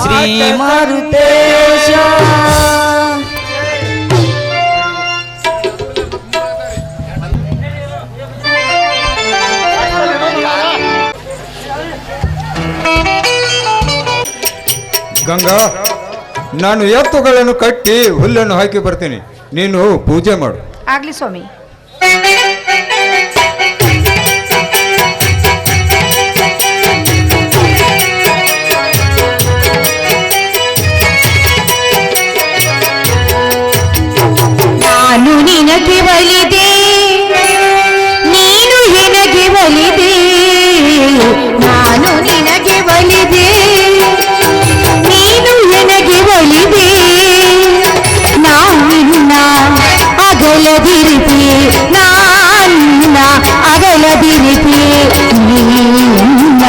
ಶ್ರೀ ಮಾರುತೇಶ ಗಂಗಾ, ನಾನು ಎತ್ತುಗಳನ್ನು ಕಟ್ಟಿ ಹುಲ್ಲನ್ನು ಹಾಕಿ ಬರ್ತೀನಿ, ನೀನು ಪೂಜೆ ಮಾಡು. ಆಗ್ಲಿ ಸ್ವಾಮಿ. ನಾನು ನಿನಗೆ ಒಲಿದೆ, ನೀನು ನಿನಗೆ ಒಲಿದೆ, ನಾನು ನಿನಗೆ ಒಲಿದೆ, ನೀನು ನನಗೆ ಒಲಿದೆ, ನಾನಿನ್ನ ಅಗಲದಿರಿತೆ, ನಾನಿನ್ನ ಅಗಲದಿರಿತೆ, ನೀನ್ನ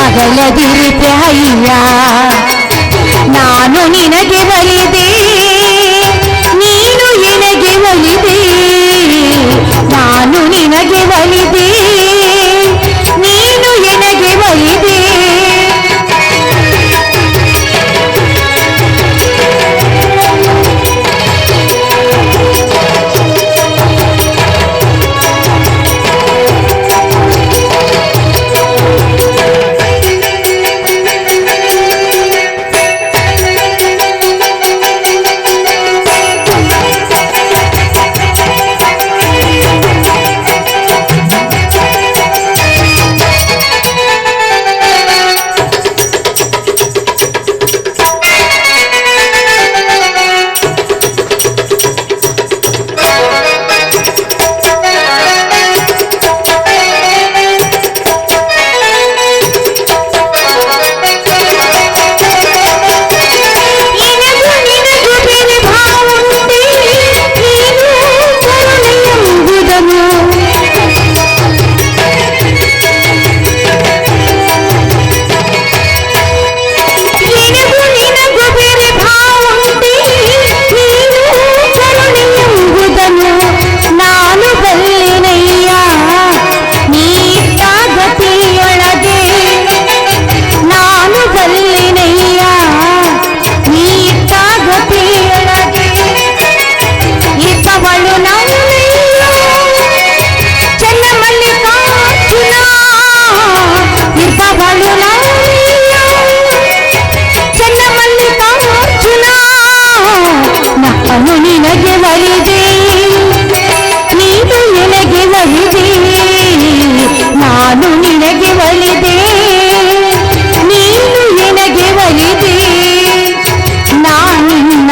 ಅಗಲದಿರಿತೆ ಅಯ್ಯ. ನಾನು ನಿನಗೆ ಒಲಿದೆ, ನೀನು ನಿನಗೆ ಒಲಿದೆ, ನಾನು ನಿನಗೆ ಒಲಿದೆ, ನೀನು ನನಗೆ ಒಲಿದೆ. ನಾನು ನಿನಗೆ ಒಲಿದೆ, ನೀನು ನನಗೆ ಒಲಿದೆ, ನಾನು ನಿನಗೆ ಒಲಿದೆ, ನೀನು ನನಗೆ ಒಲಿದೆ, ನಾನಿನ್ನ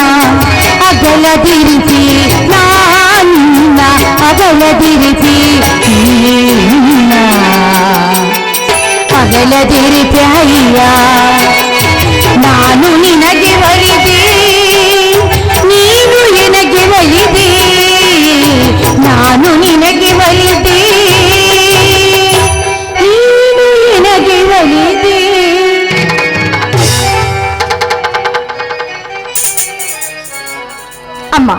ಅಗಲದಿರಿತಿ, ನಾನಿನ್ನ ಅಗಲದಿರಿತಿ, ನೀನ್ನ ಅಗಲದಿರಿತಿ ಅಯ್ಯ. ನಾನು ನಿನಗೆ ಒಲಿದೆ, ನೀನು ನನಗೆ ಒಲಿದೆ, ನಾನು ನಿನಗೆ ಒಲಿದೆ, ನೀನು ನನಗೆ ಒಲಿದೆ. ಅಮ್ಮ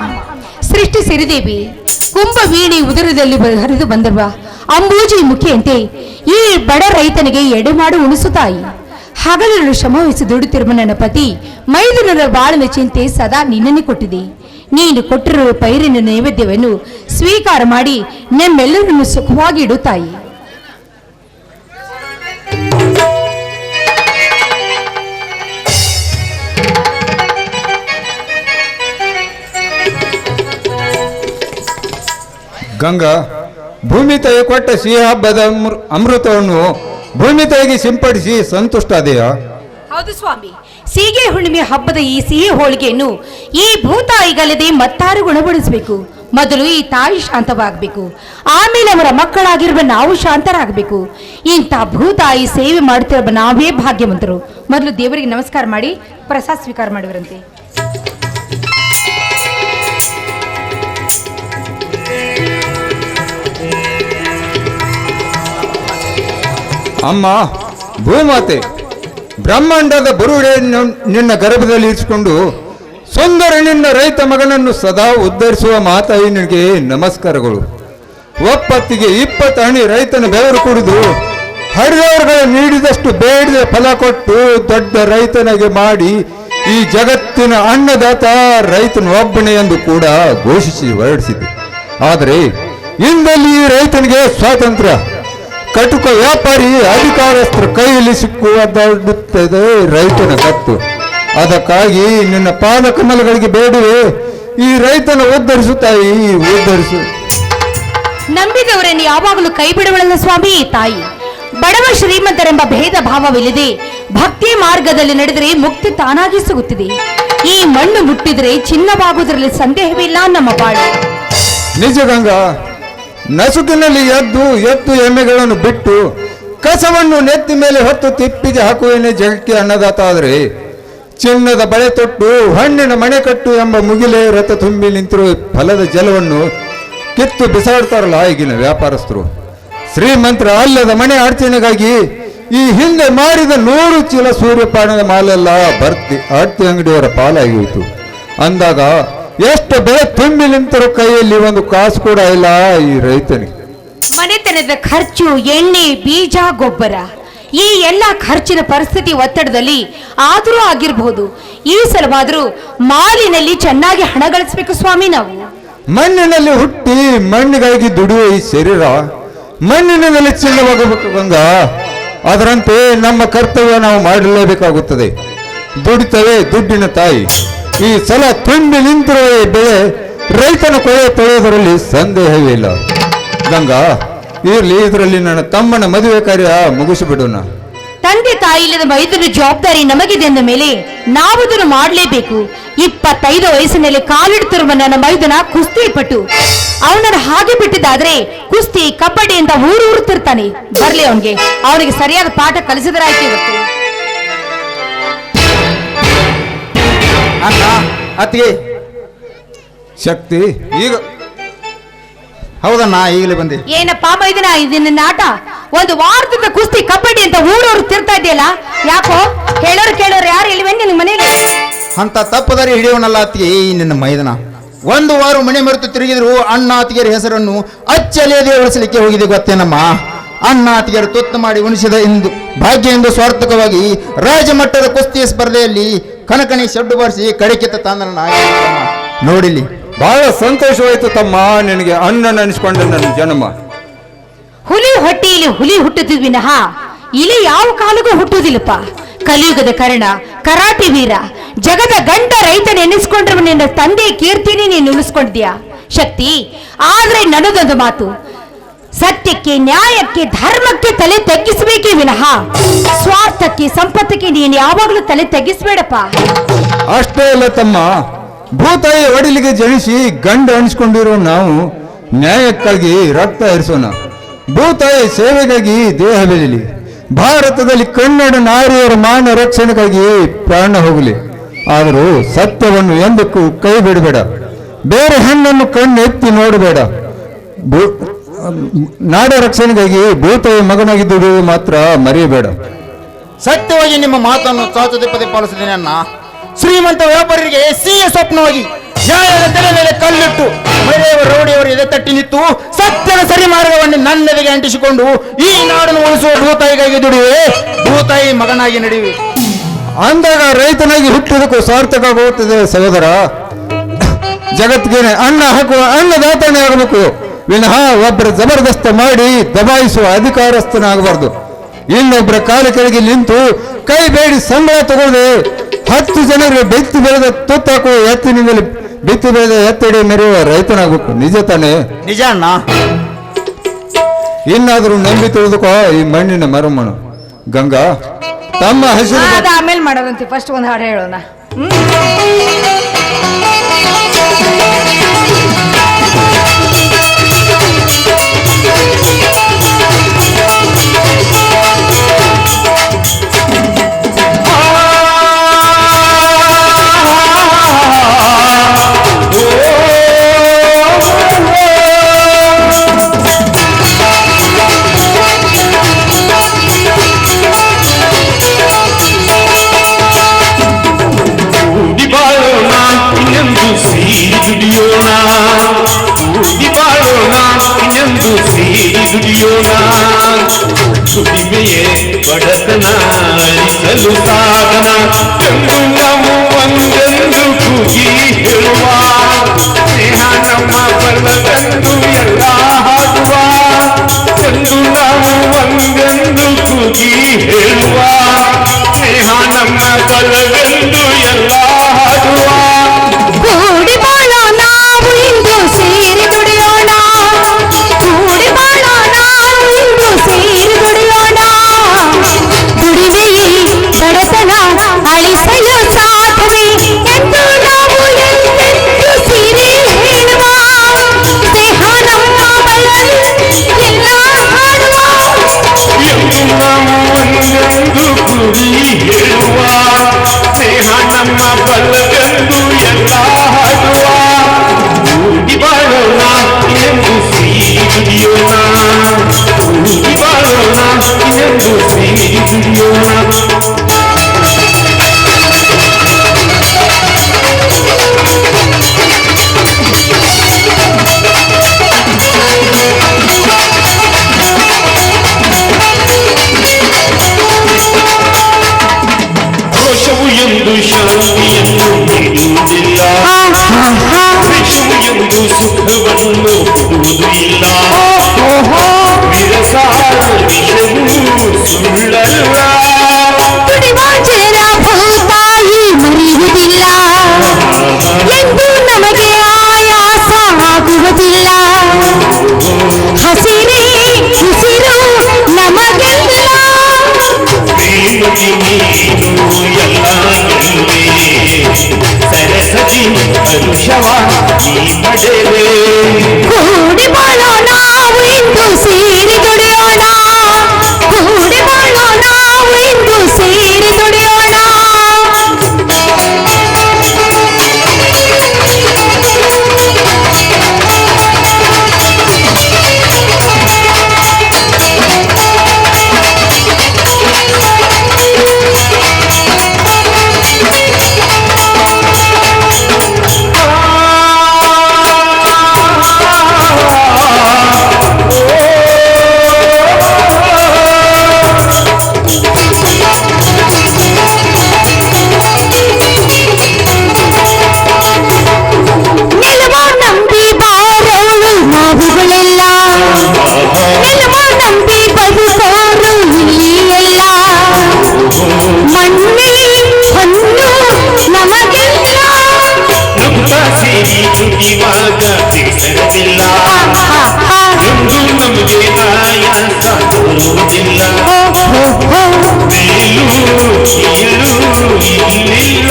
ಸೃಷ್ಟಿ ಸಿರಿದೇವಿ ಕುಂಭ ವೀಣೆ ಉದರದಲ್ಲಿ ಹರಿದು ಬಂದಿರುವ ಅಂಬೂಜಿ ಮುಖಿಯಂತೆ ಈ ಬಡ ರೈತನಿಗೆ ಎಡೆಮಾಡು ಉಣಿಸು ತಾಯಿ. ಹಗಲಿರುಳು ಶ್ರಮವಹಿಸಿ ದುಡಿತಿರುವ ನನ್ನ ಪತಿ ಮೈದುನರ ಬಾಳಿನ ಚಿಂತೆ ಸದಾ ನಿನ್ನನ್ನೇ ಕೊಟ್ಟಿದೆ. ನೀನು ಕೊಟ್ಟಿರುವ ಪೈರಿನ ನೈವೇದ್ಯವನ್ನು ಸ್ವೀಕಾರ ಮಾಡಿ ನಮ್ಮೆಲ್ಲರನ್ನು ಸುಖವಾಗಿ ಇಡು ತಾಯಿ. ಗಂಗಾ, ಭೂಮಿ ತಾಯಿ ಕೊಟ್ಟ ಸಿಹಿ ಹಬ್ಬದ ಅಮೃತವನ್ನು ಭೂಮಿ ತಾಯಿಗೆ ಸಿಂಪಡಿಸಿ ಸಂತುಷ್ಟಾದೆಯಾ? ಹೌದು ಸ್ವಾಮಿ, ಸೀಗೆ ಹುಣ್ಣಿಮೆ ಹಬ್ಬದ ಈ ಸಿಹಿ ಹೋಳಿಗೆಯನ್ನು ಈ ಭೂತಾಯಿಗಲ್ಲದೆ ಮತ್ತಾರು ಗುಣಪಡಿಸಬೇಕು. ಮೊದಲು ಈ ತಾಯಿ ಶಾಂತವಾಗಬೇಕು, ಆಮೇಲೆ ಅವರ ಮಕ್ಕಳಾಗಿರುವ ನಾವು ಶಾಂತರಾಗಬೇಕು. ಇಂಥ ಭೂತಾಯಿ ಸೇವೆ ಮಾಡುತ್ತಿರುವ ನಾವೇ ಭಾಗ್ಯವಂತರು. ಮೊದಲು ದೇವರಿಗೆ ನಮಸ್ಕಾರ ಮಾಡಿ ಪ್ರಸಾದ ಸ್ವೀಕಾರ ಮಾಡುವರಂತೆ. ಅಮ್ಮ ಭೂಮಾತೆ, ಬ್ರಹ್ಮಾಂಡದ ಬರುಡೆ ನಿನ್ನ ಗರ್ಭದಲ್ಲಿ ಇರಿಸಿಕೊಂಡು ಸುಂದರ ನಿನ್ನ ರೈತ ಮಗನನ್ನು ಸದಾ ಉದ್ಧರಿಸುವ ಮಾತಾಯಿ ನಿನಗೆ ನಮಸ್ಕಾರಗಳು. ಒಪ್ಪತ್ತಿಗೆ 20 ಅಣಿ ರೈತನ ಬೆವರು ಕುಡಿದು ಹರಿದವರುಗಳು ನೀಡಿದಷ್ಟು ಬೇಡದೆ ಫಲ ಕೊಟ್ಟು ದೊಡ್ಡ ರೈತನಿಗೆ ಮಾಡಿ ಈ ಜಗತ್ತಿನ ಅನ್ನದಾತ ರೈತನ ಒಬ್ಬನೇ ಎಂದು ಕೂಡ ಘೋಷಿಸಿ ಹೊರಡಿಸಿದೆ. ಆದರೆ ಇಂದಲ್ಲಿ ಈ ರೈತನಿಗೆ ಸ್ವಾತಂತ್ರ್ಯ, ಕಟುಕ ವ್ಯಾಪಾರಿ ಅಧಿಕಾರಸ್ಥರ ಕೈಯಲ್ಲಿ ಸಿಕ್ಕುವುದಾಡುತ್ತದೆ ರೈತನ ಕತ್ತು. ಅದಕ್ಕಾಗಿ ನಿನ್ನ ಪಾದಕಮಲಗಳಿಗೆ ಬೇಡುವೆ, ಈ ರೈತನ ಉದ್ಧರಿಸುತ್ತಾಯಿ, ಉದ್ಧರಿಸು. ನಂಬಿದವರನ್ನು ಯಾವಾಗಲೂ ಕೈ ಬಿಡುವಳಲ್ಲ ಸ್ವಾಮಿ ಈ ತಾಯಿ. ಬಡವ ಶ್ರೀಮಂತರೆಂಬ ಭೇದ ಭಾವವಿಲ್ಲದೆ ಭಕ್ತಿ ಮಾರ್ಗದಲ್ಲಿ ನಡೆದರೆ ಮುಕ್ತಿ ತಾನಾಗಿ ಸಿಗುತ್ತಿದೆ. ಈ ಮಣ್ಣು ಮುಟ್ಟಿದರೆ ಚಿನ್ನವಾಗುವುದರಲ್ಲಿ ಸಂದೇಹವಿಲ್ಲ ನಮ್ಮ ಬಾಳು. ನಿಜ ಗಂಗಾ, ನಸುಕಿನಲ್ಲಿ ಎತ್ತು ಎಮ್ಮೆಗಳನ್ನು ಬಿಟ್ಟು ಕಸವನ್ನು ನೆತ್ತಿ ಮೇಲೆ ಹೊತ್ತು ತಿಪ್ಪಿಗೆ ಹಾಕುವೇನೆ ಜಗಕ್ಕೆ ಅನ್ನದಾತ. ಆದರೆ ಚಿನ್ನದ ಬಳೆ ತೊಟ್ಟು ಹಣ್ಣಿನ ಮನೆ ಕಟ್ಟು ಎಂಬ ಮುಗಿಲೆ ರಥ ತುಂಬಿ ನಿಂತಿರುವ ಫಲದ ಜಲವನ್ನು ಕಿತ್ತು ಬಿಸಾಡ್ತಾರಲ್ಲ ಈಗಿನ ವ್ಯಾಪಾರಸ್ಥರು. ಶ್ರೀಮಂತರ ಅಲ್ಲದ ಮನೆ ಅಡಚಣೆಗಾಗಿ ಈ ಹಿಂದೆ ಮಾರಿದ 100 ಚೀಲ ಸೂರ್ಯಪಾನದ ಮಾಲೆಲ್ಲ ಬರ್ತಿ ಆಡ್ತಿ ಅಂಗಡಿಯವರ ಪಾಲಾಗಿ ಹೋಯಿತು. ಅಂದಾಗ ಎಷ್ಟು ಬೆಳೆ ತುಂಬಿ ನಿಂತರೂ ಕೈಯಲ್ಲಿ ಒಂದು ಕಾಸು ಕೂಡ ಇಲ್ಲ ಈ ರೈತನಿಗೆ. ಮನೆತನದ ಖರ್ಚು, ಎಣ್ಣೆ, ಬೀಜ, ಗೊಬ್ಬರ, ಈ ಎಲ್ಲ ಖರ್ಚಿನ ಪರಿಸ್ಥಿತಿ ಒತ್ತಡದಲ್ಲಿ ಆದರೂ ಆಗಿರಬಹುದು. ಈ ಸಲವಾದರೂ ಮಾಲಿನಲ್ಲಿ ಚೆನ್ನಾಗಿ ಹಣ ಗಳಿಸಬೇಕು ಸ್ವಾಮಿ. ನಾವು ಮಣ್ಣಿನಲ್ಲಿ ಹುಟ್ಟಿ ಮಣ್ಣಿಗಾಗಿ ದುಡಿಯುವ ಈ ಶರೀರ ಮಣ್ಣಿನಲ್ಲಿ ಚಿನ್ನವಾಗಬೇಕು ಗಂಗಾ. ಅದರಂತೆ ನಮ್ಮ ಕರ್ತವ್ಯ ನಾವು ಮಾಡಲೇಬೇಕಾಗುತ್ತದೆ. ದುಡಿತವೆ ದುಡ್ಡಿನ ತಾಯಿ. ಈ ಸಲ ತುಂಬಿ ನಿಂತಿರುವ ಬೆಳೆ ರೈತನ ಕೊಳೆ ತೊಳೆಯುವುದರಲ್ಲಿ ಸಂದೇಹವೇ ಇಲ್ಲ ಗಂಗಾ. ಇರ್ಲಿ, ಇದರಲ್ಲಿ ನನ್ನ ತಮ್ಮನ ಮದುವೆ ಕಾರ್ಯ ಮುಗಿಸಿಬಿಡೋಣ. ತಂದೆ ತಾಯಿ ಇಲ್ಲದ ಮೈದನ ಜವಾಬ್ದಾರಿ ನಮಗಿದೆ ಎಂದ ಮೇಲೆ ನಾವು ಅದನ್ನು ಮಾಡಲೇಬೇಕು. 25 ವಯಸ್ಸಿನಲ್ಲಿ ಕಾಲಿಡುತ್ತಿರುವ ನನ್ನ ಮೈದನ ಕುಸ್ತಿ ಪಟ್ಟು. ಅವನನ್ನು ಹಾಗೆ ಬಿಟ್ಟಿದ್ದಾದ್ರೆ ಕುಸ್ತಿ, ಕಬಡ್ಡಿ ಅಂತ ಊರುತ್ತಿರ್ತಾನೆ. ಬರ್ಲಿ ಅವನಿಗೆ ಸರಿಯಾದ ಪಾಠ ಕಲಿಸಿದರಾಯ್ತು. ಇವತ್ತು ಅಣ್ಣ ಅತ್ತಿಗೆ ಶಕ್ತಿ ಈಗ ಹೌದಣ್ಣ, ಈಗಲೇ ಬಂದೆ. ಏನಪ್ಪಾ ಮೈದನ, ಇದನ್ನ ಆಟ ಒಂದು ವಾರದಿಂದ ಕುಸ್ತಿ, ಕಬಡ್ಡಿ ಅಂತ ಊರವ್ರು ತಿರ್ತಾ ಇದೆಯಲ್ಲ, ಯಾಕೋ? ಕೇಳೋರು ಯಾರು ಇಲ್ವೇ ನಿನ್ ಮನೇಲಿ? ಅಂತ ತಪ್ಪದಾರಿ ಹಿಡಿಯೋನಲ್ಲ ಅತ್ತಿಗೆ ಈ ನಿನ್ನ ಮೈದನ. 1 ವಾರ ಮನೆ ಮರೆತು ತಿರುಗಿದ್ರು ಅಣ್ಣ ಅತ್ತಿಗೆರ ಹೆಸರನ್ನು ಅಚ್ಚಲಿಯದೆ ಉಳಿಸಲಿಕ್ಕೆ ಹೋಗಿದೆ ಗೊತ್ತೇನಮ್ಮ. ಅಣ್ಣ ಅತ್ತಿಗೆರು ತುತ್ತು ಮಾಡಿ ಉಣಿಸಿದ ಇಂದು ಭಾಗ್ಯ ಎಂದು ಸ್ವಾರ್ಥಕವಾಗಿ ರಾಜ್ಯ ಮಟ್ಟದ ಕುಸ್ತಿ ಸ್ಪರ್ಧೆಯಲ್ಲಿ ಕನಕಣಿ ಶೆಡ್ಡು ಬಾರಿಸಿ ಕಡೆಕಿತ್ತ ತಂದನ ನೋಡಿಲಿ. ಬಹಳ ಸಂತೋಷವಾಯಿತು ತಮ್ಮ, ನಿನಗೆ ಅಣ್ಣ ಅನಿಸ್ಕೊಂಡ ನನ್ನ ಜನ್ಮ. ಹುಲಿ ಹೊಟ್ಟೆಯಲ್ಲಿ ಹುಲಿ ಹುಟ್ಟುತ್ತಿದ್ ವಿನಃ ಇಲಿ ಯಾವ ಕಾಲಗೂ ಹುಟ್ಟುವುದಿಲ್ಲಪ್ಪ. ಕಲಿಯುಗದ ಕರ್ಣ, ಕರಾಟೆ ವೀರ, ಜಗದ ಗಂಡ ರೈತನ ಎನ್ನಿಸ್ಕೊಂಡ್ರೆ ನಿನ್ನ ತಂದೆ ಕೀರ್ತಿನಿ ನೀನು ಉಳಿಸ್ಕೊಂಡಿದ್ಯಾ ಶಕ್ತಿ. ಆದ್ರೆ ನನ್ನದೊಂದು ಮಾತು, ಸತ್ಯಕ್ಕೆ, ನ್ಯಾಯಕ್ಕೆ, ಧರ್ಮಕ್ಕೆ ತಲೆ ತಗ್ಗಿಸಬೇಕೇ ವಿನಃ ಸ್ವಾರ್ಥಕ್ಕೆ, ಸಂಪತ್ತಿಗೆ ನೀನು ಯಾವಾಗಲೂ ತಲೆ ತಗ್ಗಿಸ್ಬೇಡಪ್ಪ. ಅಷ್ಟೇ ಅಲ್ಲ ತಮ್ಮ, ಭೂತಾಯಿ ಒಡಿಲಿಗೆ ಜನಿಸಿ ಗಂಡ ಅನಿಸ್ಕೊಂಡಿರೋ ನಾವು ನ್ಯಾಯಕ್ಕಾಗಿ ರಕ್ತ ಹರಿಸೋಣ. ಭೂತಾಯಿ ಸೇವೆಗಾಗಿ ದೇಹ ಬೆಳಲಿ. ಭಾರತದಲ್ಲಿ ಕನ್ನಡ ನಾರಿಯರ ಮಾನ ರಕ್ಷಣೆಗಾಗಿ ಪ್ರಾಣ ಹೋಗಲಿ. ಆದರೂ ಸತ್ಯವನ್ನು ಎಂದಕ್ಕೂ ಕೈ ಬಿಡಬೇಡ. ಬೇರೆ ಹೆಣ್ಣನ್ನು ಕಣ್ಣೆತ್ತಿ ನೋಡಬೇಡ. ನಾಡ ರಕ್ಷಣೆಗಾಗಿ ಭೂತಾಯಿ ಮಗನಾಗಿ ದುಡಿಯುವುದು ಮಾತ್ರ ಮರೆಯಬೇಡ. ಸತ್ಯವಾಗಿ ನಿಮ್ಮ ಮಾತನ್ನು ಚಾಚು ಪದೇ ಪಾಲಿಸಿದ್ದೇನೆ ಅಣ್ಣ. ಶ್ರೀಮಂತ ವ್ಯಾಪಾರಿಗೆ ಸಿಹಿಯ ಸ್ವಪ್ನವಾಗಿ ನ್ಯಾಯದ ತಲೆ ಮೇಲೆ ಕಲ್ಲಿಟ್ಟು ಮಹಿಳೆಯವರು ರೌಡಿಯವರು ಎದೆ ತಟ್ಟಿ ನಿಂತು ಸತ್ಯದ ಸರಿ ಮಾರ್ಗವನ್ನು ನನ್ನೆದೆಗೆ ಅಂಟಿಸಿಕೊಂಡು ಈ ನಾಡನ್ನು ಉಳಿಸುವ ಭೂತಾಯಿಗಾಗಿ ದುಡಿಯುವೆ, ಭೂತಾಯಿ ಮಗನಾಗಿ ನಡೆಯುವೆ. ಅಂದಾಗ ರೈತನಾಗಿ ಹುಟ್ಟಿದಕ್ಕೂ ಸಾರ್ಥಕವಾಗುತ್ತದೆ ಸಹೋದರ. ಜಗತ್ತಿಗೆ ಅನ್ನ ಹಾಕುವ ಅನ್ನದಾತನೇ ಆಗಬೇಕು ವಿನಃ ಒಬ್ಬರ ಜಬರ್ದಸ್ತ ಮಾಡಿ ದಬಾಯಿಸುವ ಅಧಿಕಾರಸ್ಥನಾಗಬಾರ್ದು. ಇನ್ನೊಬ್ಬರ ಕಾಲ ಕೆಳಗೆ ನಿಂತು ಕೈ ಬೇಡಿ ಸಂಬಳ ತಗೊಳ್ಳದೆ 10 ಜನರಿಗೆ ಬೆತ್ತಿ ಬೆಳೆದ ತುತ್ತಾಕುವ ಎತ್ತಿನಿಂದಲೇ ಬಿತ್ತಿ ಬೆಳೆದ ಎತ್ತಡಿ ಮೆರೆಯುವ ರೈತನಾಗಬೇಕು. ನಿಜ ತಾನೆ? ನಿಜ ಅಣ್ಣ. ಇನ್ನಾದರೂ ನಂಬಿ ತಿಳಿದುಕೋ ಈ ಮಣ್ಣಿನ ಮರಮಣ್ಣು. ಗಂಗಾ, ತಮ್ಮ ಹಸಿರು ಆಮೇಲೆ ಮಾಡೋದಂತೆ, ಫಸ್ಟ್ ಒಂದು ಹಾಡು ಹೇಳೋಣ. ಎಂದು ಸೇರಿ ದುಡಿಯೋಣ ದುಡಿಮೆಯೇ ಬಡತನ ಅಳಿಸಲು ಸಾಧನ ಎಂದು ನಾವು ಒಂದೆಂದು ಕೂಗಿ ಹೇಳುವ ಸ್ನೇಹ ನಮ್ಮ ಬಲವೆಂದು ಎಲ್ಲ ಹಾಡುವ ಎಂದು ನಾವು ಒಂದೆಂದು ಕೂಗಿ ಹೇಳುವ ಸ್ನೇಹ ನಮ್ಮ ಬಲವೆಂದು ಎಲ್ಲ ಹಾಡುವ ಕೂಡಿ ಬಾಳೋ ನಾವು ಇಂದು ಸೇರಿ ದುಡಿಯೋಣ ಕೂಡಿ ಬಾಳೋ ನಾವು ಇಂದು ಸೇರಿ ದುಡಿಯೋಣ ದುಡಿಮೆಯೇ ಬಡತನ ಅಳಿಸಲು ಸಾಧನೆ ಎಂದು ನಾವು ಎಂದೆಂದು ಸೇರಿ ಹೇಳುವ ಸ್ನೇಹ ನಮ್ಮ ಬಲ ಎಲ್ಲ ಹಾಡುವ ಎಂದು ನಾವು ಒಂದೆಂದು ಕೂಗಿ ಹೇಳುವ ಸ್ನೇಹ ನಮ್ಮ ಬಲವೆಂದು ಎಲ್ಲ ಹಾಡುವ ಕೂಡಿ ಬಾಳೋಣ ಎಂದು ಸೇರಿ ದುಡಿಯೋಣ ಕೂಡಿ ಬಾಳೋಣ ಎಂದು ಸೇರಿ ದುಡಿಯೋಣ ರೋಷವು ಎಂದು ಶಾಂತಿಯನ್ನು ನೀಡುವುದಿಲ್ಲ ವಿಷವು ಎಂದು ಸುಖವನ್ನು ಕೊಡುವುದು ಇಲ್ಲ ವಿರಸಾದ ವಿಷವು ಸುಳ್ಳಲ್ಲ ದುಡಿವ ಜನರ ಭೂತಾಯಿ ಮರೆಯುವುದಿಲ್ಲ ಎಂದು ನಮಗೆ ಆಯಾಸ ಆಗುವುದಿಲ್ಲ ಹಸಿರೇ ಉಸಿರು ನಮಗೆಲ್ಲ ಪ್ರೇಮದಿ ನೀನು ಎಲ್ಲ ಗೆಲ್ಲುವೆ ಸರಸದಿ ಕಲುಷವ ನೀ ಪಡೆವೆ ಕೂಡಿ ಬಾಳೋ ನಾವು ಇಂದು ಸೇರಿ ದುಡಿಯೋಣ ಕೂಡಿ ಬಾಳೋ ನಾವು ಇಂದು ಸೇರಿ ದುಡಿಯೋಣ ನಿಲುವ ನಂಬಿ ಬಾರೋಳು ನಾವುಗಳೆಲ್ಲ ನಿಲುವ ನಂಬಿ ಬದುಕೋರು ಇಲ್ಲಿ ಎಲ್ಲ ಮಣ್ಣೆ ಹೊನ್ನು ನಮಗೆಲ್ಲ ನಗುತ್ತಾ ಸೇರಿ ದುಡಿಯುವಾಗ ಬೇಸರವಿಲ್ಲ ಎಂದು ನಮಗೆ ಆಯಾಸ ತೋರುವುದಿಲ್ಲ ಮೇಲು ಕೀಳು ಇಲ್ಲಿಲ್ಲ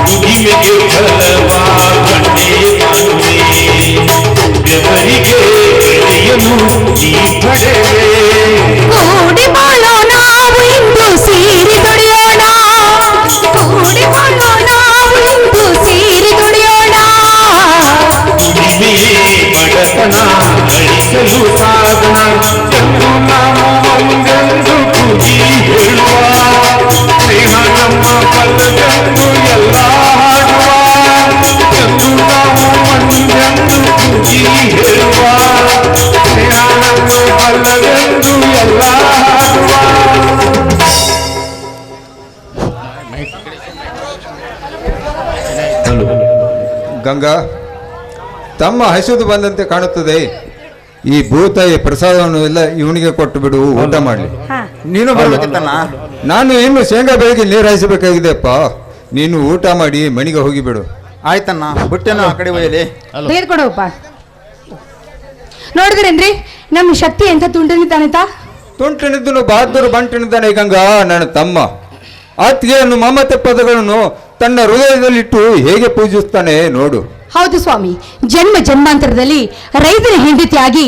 ದುಡಿಮೆಗೆ ಫಲವ ಕಂಡೇ ಕಾಣುವೆ ಬೆವರಿಗೆ ಬೆಳೆಯಲು ನೀ ಪಡೆವೆ ಕೂಡಿ ಬಾಳೋ ನಾವು ಇಂದು ಸೇರಿ ದುಡಿಯೋಣ ಕೂಡಿ ಬಾಳೋ ನಾವು ಇಂದು ಸೇರಿ ದುಡಿಯೋಣ ದುಡಿಮೆಯೇ ಬಡತನ ಅಳಿಸಲು ಸಾಧನ ಎಂದು ನಾವು ಒಂದೆಂದು ಕೂಗಿ ಹೇಳುವ ಸ್ನೇಹ ನಮ್ಮ ಬಲವೆಂದು ಎಲ್ಲ ಹಾಡುವ ಎಂದು ನಾವು ಒಂದೆಂದು ಕೂಗಿ ಹೇಳುವ ಸ್ನೇಹ ನಮ್ಮ ಬಲವೆಂದು ಎಲ್ಲ ಹಾಡುವ ಗಂಗಾ ತಮ್ಮ ಹಸಿದು ಬಂದಂತೆ ಕಾಣುತ್ತದೆ. ಈ ಭೂತಾಯಿ ಪ್ರಸಾದವನ್ನು ಎಲ್ಲ ಇವನಿಗೆ ಕೊಟ್ಟು ಬಿಡು, ಊಟ ಮಾಡಲಿ. ನೀನು ಬರ್ಬೇಕಿತ್ತಣ್ಣ. ನಾನು ಇನ್ನು ಶೇಂಗಾ ಬೆಳಗ್ಗೆ ನೀರು ಹಾಯಿಸಬೇಕಾಗಿದೆಪ್ಪ. ನೀನು ಊಟ ಮಾಡಿ ಮನೆಗೆ ಹೋಗಿಬಿಡು. ಆಯ್ತಣ್ಣ, ಬುಟ್ಟೆನ ಆ ಕಡೆ ಒಯ್ಯಲಿ. ತೆಗೆದುಕೊಡಪ್ಪ. ನೋಡಿದ್ರೇನ್ರಿ ನಮ್ಮ ಶಕ್ತಿ ಎಂತ ತುಂಡನಿದ್ದಾನಂತ. ತುಂಟನಿದ್ದನು ಬಹದ್ದೂರು ಬಂಟನಿದ್ದಾನೆ ಗಂಗಾ ನನ್ನ ತಮ್ಮ. ಆತ್ಗೆಯನ್ನು ಮಮತೆ ಪದಗಳನ್ನು ತನ್ನ ಹೃದಯದಲ್ಲಿಟ್ಟು ಹೇಗೆ ಪೂಜಿಸ್ತಾನೆ ನೋಡು. ಹೌದು ಸ್ವಾಮಿ, ಜನ್ಮ ಜನ್ಮಾಂತರದಲ್ಲಿ ರೈತನ ಹೆಂಡತಿಯಾಗಿ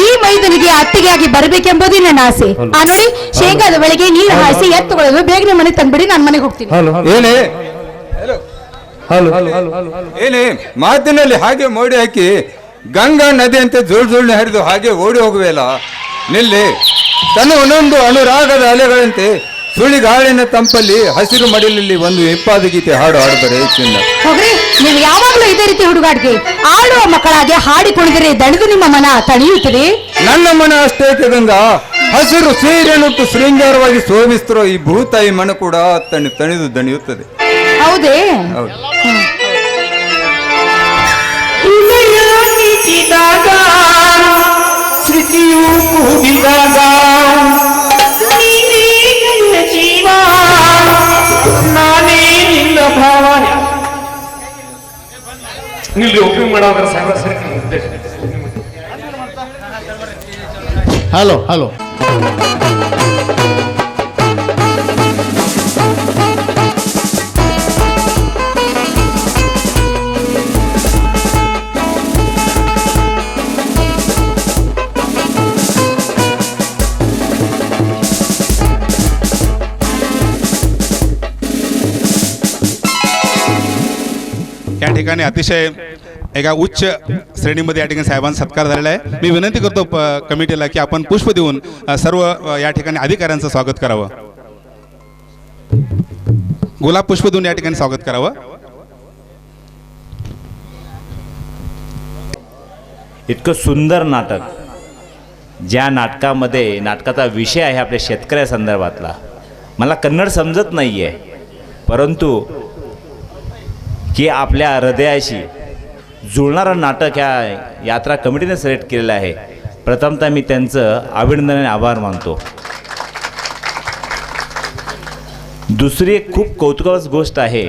ಈ ಮೈದನಿಗೆ ಅತ್ತಿಗೆಯಾಗಿ ಬರಬೇಕೆಂಬುದೇ ನನ್ನ ಆಸೆ. ಆ ನೋಡಿ, ಶೇಂಗಾದ ಬೆಳೆಗೆ ನೀರು ಹಾಯಿಸಿ ಎತ್ತುಕೊಳ್ಳಲು ಬೇಗನೆ ಮನೆ ತಂದ್ಬಿಡಿ, ನಾನು ಮನೆಗೆ ಹೋಗ್ತೀನಿ. ಏನೇ ಏನೇ ಮಾತಿನಲ್ಲಿ ಹಾಗೆ ಮೋಡಿ ಹಾಕಿ ಗಂಗಾ ನದಿ ಅಂತ ಜೋಳ್ನೆ ಹರಿದು ಹಾಗೆ ಓಡಿ ಹೋಗುವೆಲ್ಲ. ನಿಲ್ಲಿ, ತನ್ನ ಒಂದೊಂದು ಅನುರಾಗದ ಅಲೆಗಳಂತೆ ಸುಳಿಗಾಳಿನ ತಂಪಲ್ಲಿ ಹಸಿರು ಮಡಿಲಲ್ಲಿ ಒಂದು ಇಂಪಾದ ಗೀತೆ ಹಾಡು ಹಾಡುತ್ತಾರೆ ಚಿನ್ನ. ಹೋಗ್ರಿ. ನೀವು ಯಾವಾಗಲೂ ಇದೇ ರೀತಿ ಹುಡುಗಾಟಿಗೆ ಆಡುವ ಮಕ್ಕಳಾಗಿ ಹಾಡಿ ಕುಣಿದರೆ ದಣಿದು ನಿಮ್ಮ ಮನ ತಣಿಯುತ್ತದೆ. ನನ್ನ ಮನ ಅಷ್ಟೇ ಗಂಗಾ, ಹಸಿರು ಸೀರೆನುಟ್ಟು ಶೃಂಗಾರವಾಗಿ ಶೋಭಿಸ್ತಿರೋ ಈ ಭೂತಾಯಿ ಮನ ಕೂಡ ತಣಿದು ದಣಿಯುತ್ತದೆ. ಹೌದೇ? ಹೌದು. ಹೃದಯ ಮಿಡಿದಾಗ, ಸ್ಮೃತಿಯು ಕೂಡಿದಾಗ, ನೀನೇ ನನ್ನ ಜೀವ, ನಾನೇ ನಿನ್ನ ಭಾವ. ಇಲ್ಲಿ ಓಪನಿಂಗ್ ಮಾಡೋದ್ರ ಹಲೋ ಹಲೋ. या ठिकाणी अतिशय एका उच्च श्रेणीमध्ये या ठिकाणी साहेबांचा सत्कार झालेला आहे. मी विनंती करतो कमिटीला की आपण पुष्प देऊन सर्व या ठिकाणी अधिकाऱ्यांचं स्वागत करावं. गुलाब पुष्प देऊन या ठिकाणी स्वागत करावं. इतकं सुंदर नाटक, ज्या नाटकामध्ये नाटकाचा विषय आहे आपल्या शेतकऱ्यासंदर्भातला. मला कन्नड समजत नाही आहे, परंतु की आपल्या हृदयाशी जुळणारं नाटक ह्या यात्रा कमिटीने सिलेक्ट केलेलं आहे. प्रथमतः मी त्यांचं अभिनंदन आभार मानतो. दुसरी एक खूप कौतुकास्पद गोष्ट आहे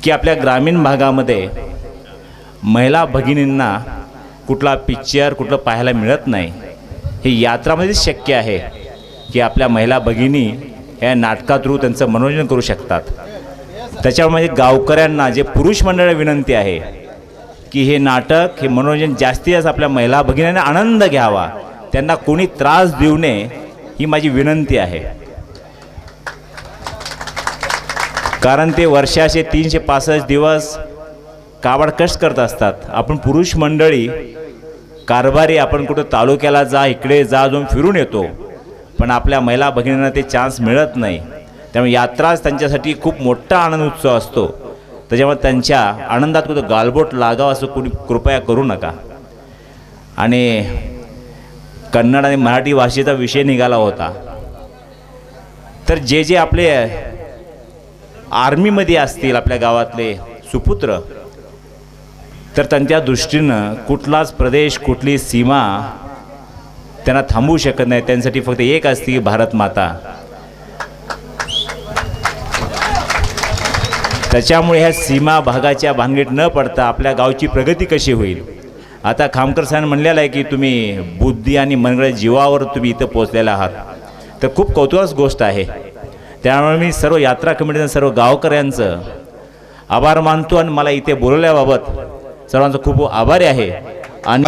की आपल्या ग्रामीण भागामध्ये महिला भगिनींना कुठला पिक्चर कुठलं पाहायला मिळत नाही. हे यात्रामध्येच शक्य आहे की आपल्या महिला भगिनी या नाटका थ्रू त्यांचं मनोरंजन करू शकतात. त्याच्यामुळे गावकऱ्यांना जे पुरुष मंडळ विनंती आहे की हे नाटक हे मनोरंजन जास्तीत जास्त आपल्या महिला भगिनींना आनंद घ्यावा, त्यांना कोणी त्रास देऊ नये, ही माझी विनंती आहे. कारण ते वर्षाचे 365 दिवस काबाड कष्ट करत असतात. आपण पुरुष मंडळी कारभारी आपण कुठं तालुक्याला जा, इकडे जा, जाऊन फिरून येतो, पण आपल्या महिला भगिनींना ते चान्स मिळत नाही. त्यामुळे यात्राच त्यांच्यासाठी खूप मोठा आनंद उत्सव असतो. त्याच्यामुळे त्यांच्या आनंदात कुठं गालबोट लागावं असं कोणी कृपया करू नका. आणि कन्नड आणि मराठी भाषेचा विषय निघाला होता, तर जे जे आपले आर्मीमध्ये असतील आपल्या गावातले सुपुत्र, तर त्यांच्या दृष्टीनं कुठलाच प्रदेश कुठली सीमा त्यांना थांबवू शकत नाही. त्यांसाठी फक्त एक असते, भारत माता. त्याच्यामुळे ह्या सीमा भागाच्या भानगडीत न पडता आपल्या गावची प्रगती कशी होईल. आता खामकर साहेबांनी म्हणलेलं आहे की तुम्ही बुद्धी आणि मनगड जीवावर तुम्ही इथं पोचलेला आहात, तर खूप कौतुकास्पद गोष्ट आहे. त्यामुळे मी सर्व यात्रा कमिटीचं सर्व गावकऱ्यांचं आभार मानतो आणि मला इथे बोलवल्याबाबत सर्वांचा खूप आभारी आहे. आणि